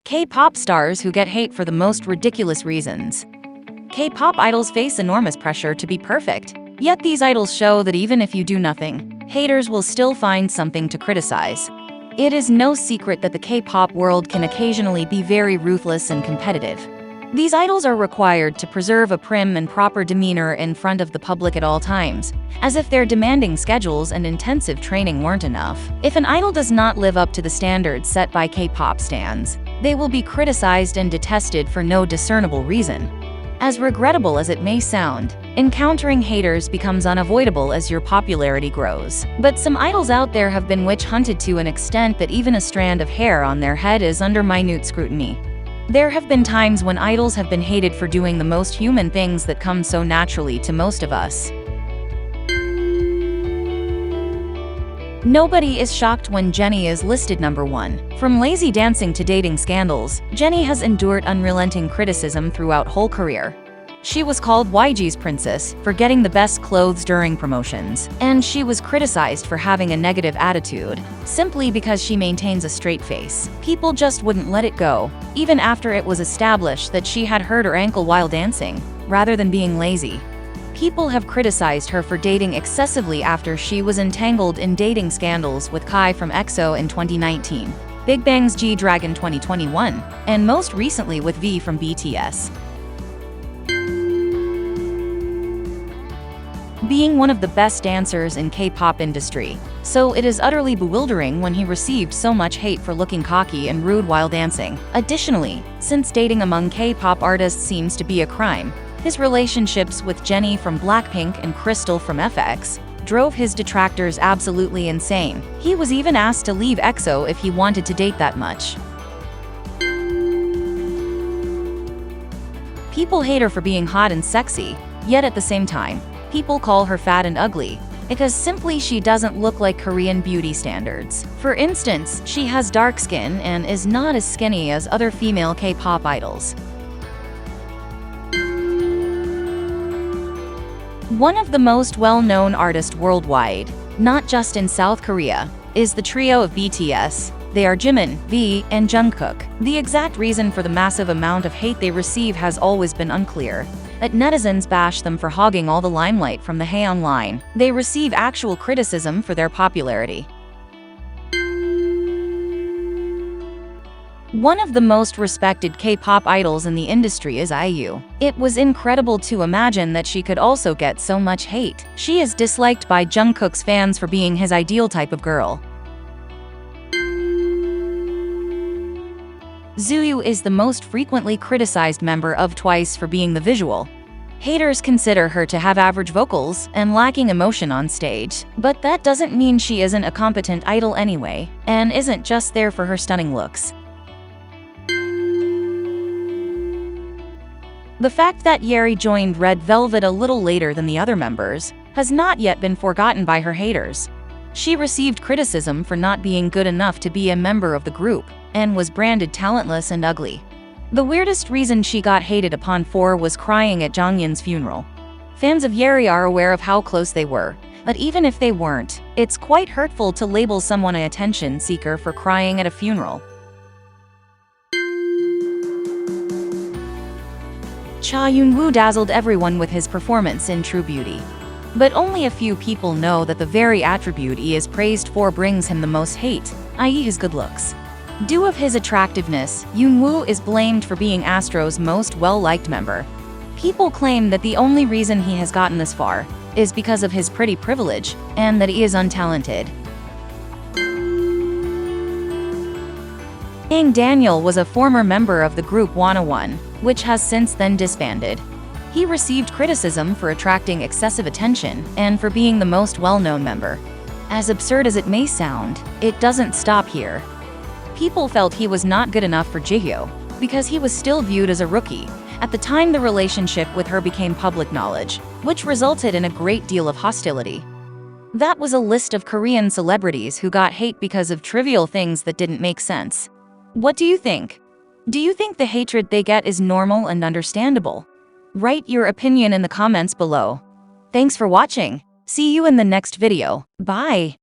K-pop stars who get hate for the most ridiculous reasons. K-pop idols face enormous pressure to be perfect. Yet these idols show that even if you do nothing, haters will still find something to criticize. It is no secret that the K-pop world can occasionally be very ruthless and competitive. These idols are required to preserve a prim and proper demeanor in front of the public at all times, as if their demanding schedules and intensive training weren't enough. If an idol does not live up to the standards set by K-pop stans, they will be criticized and detested for no discernible reason. As regrettable as it may sound, encountering haters becomes unavoidable as your popularity grows. But some idols out there have been witch-hunted to an extent that even a strand of hair on their head is under minute scrutiny. There have been times when idols have been hated for doing the most human things that come so naturally to most of us. Nobody is shocked when Jennie is listed number 1. From lazy dancing to dating scandals, Jennie has endured unrelenting criticism throughout whole career. She was called YG's princess for getting the best clothes during promotions, and she was criticized for having a negative attitude, simply because she maintains a straight face. People just wouldn't let it go, even after it was established that she had hurt her ankle while dancing, rather than being lazy. People have criticized her for dating excessively after she was entangled in dating scandals with Kai from EXO in 2019, Big Bang's G-Dragon 2021, and most recently with V from BTS. Being one of the best dancers in K-pop industry, so it is utterly bewildering when he received so much hate for looking cocky and rude while dancing. Additionally, since dating among K-pop artists seems to be a crime, his relationships with Jennie from Blackpink and Crystal from FX drove his detractors absolutely insane. He was even asked to leave EXO if he wanted to date that much. People hate her for being hot and sexy, yet at the same time, people call her fat and ugly, because simply she doesn't look like Korean beauty standards. For instance, she has dark skin and is not as skinny as other female K-pop idols. One of the most well-known artists worldwide, not just in South Korea, is the trio of BTS. They are Jimin, V, and Jungkook. The exact reason for the massive amount of hate they receive has always been unclear. But netizens bash them for hogging all the limelight from the Hey online. They receive actual criticism for their popularity. One of the most respected K-pop idols in the industry is IU. It was incredible to imagine that she could also get so much hate. She is disliked by Jungkook's fans for being his ideal type of girl. Zuyu is the most frequently criticized member of Twice for being the visual. Haters consider her to have average vocals and lacking emotion on stage, but that doesn't mean she isn't a competent idol anyway, and isn't just there for her stunning looks. The fact that Yeri joined Red Velvet a little later than the other members has not yet been forgotten by her haters. She received criticism for not being good enough to be a member of the group, and was branded talentless and ugly. The weirdest reason she got hated upon for was crying at Jongyun's funeral. Fans of Yeri are aware of how close they were, but even if they weren't, it's quite hurtful to label someone an attention seeker for crying at a funeral. Cha Eun-woo dazzled everyone with his performance in True Beauty. But only a few people know that the very attribute he is praised for brings him the most hate, i.e. his good looks. Due of his attractiveness, Eun-woo is blamed for being Astro's most well-liked member. People claim that the only reason he has gotten this far is because of his pretty privilege, and that he is untalented. Daniel was a former member of the group 101, which has since then disbanded. He received criticism for attracting excessive attention and for being the most well-known member. As absurd as it may sound, it doesn't stop here. People felt he was not good enough for Jihyo because he was still viewed as a rookie. At the time the relationship with her became public knowledge, which resulted in a great deal of hostility. That was a list of Korean celebrities who got hate because of trivial things that didn't make sense. What do you think? Do you think the hatred they get is normal and understandable? Write your opinion in the comments below. Thanks for watching. See you in the next video. Bye.